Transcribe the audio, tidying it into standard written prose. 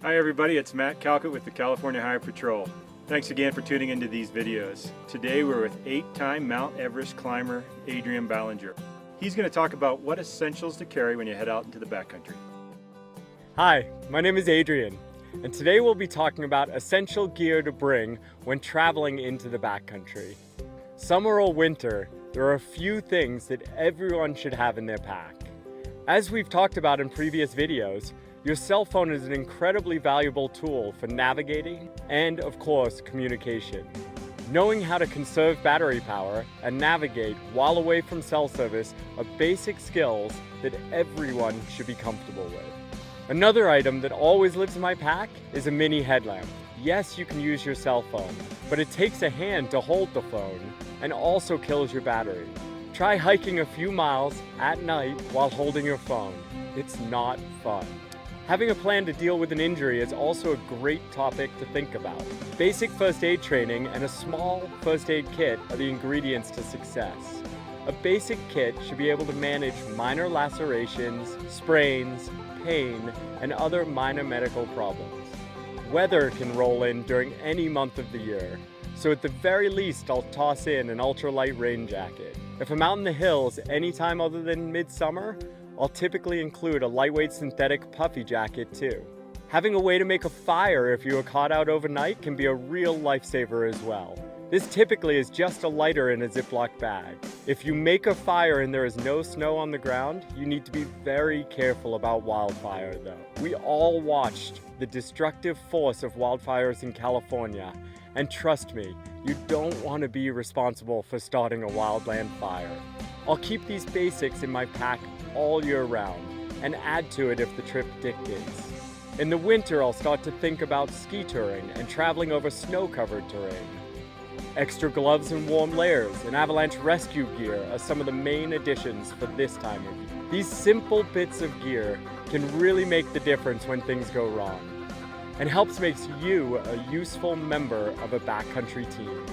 Hi everybody, it's Matt Calcutt with the California Highway Patrol. Thanks again for tuning into these videos. Today we're with 8-time Mount Everest climber Adrian Balinger. He's going to talk about what essentials to carry when you head out into the backcountry. Hi, my name is Adrian, and today we'll be talking about essential gear to bring when traveling into the backcountry. Summer or winter, there are a few things that everyone should have in their pack. As we've talked about in previous videos, your cell phone is an incredibly valuable tool for navigating and, of course, communication. Knowing how to conserve battery power and navigate while away from cell service are basic skills that everyone should be comfortable with. Another item that always lives in my pack is a mini headlamp. Yes, you can use your cell phone, but it takes a hand to hold the phone and also kills your battery. Try hiking a few miles at night while holding your phone. It's not fun. Having a plan to deal with an injury is also a great topic to think about. Basic first aid training and a small first aid kit are the ingredients to success. A basic kit should be able to manage minor lacerations, sprains, pain, and other minor medical problems. Weather can roll in during any month of the year, so at the very least I'll toss in an ultralight rain jacket. If I'm out in the hills anytime other than midsummer, I'll typically include a lightweight synthetic puffy jacket too. Having a way to make a fire if you are caught out overnight can be a real lifesaver as well. This typically is just a lighter in a Ziploc bag. If you make a fire and there is no snow on the ground, you need to be very careful about wildfire though. We all watched the destructive force of wildfires in California, and trust me, you don't want to be responsible for starting a wildland fire. I'll keep these basics in my pack all year round and add to it if the trip dictates. In the winter, I'll start to think about ski touring and traveling over snow-covered terrain. Extra gloves and warm layers and avalanche rescue gear are some of the main additions for this time of year. These simple bits of gear can really make the difference when things go wrong and helps make you a useful member of a backcountry team.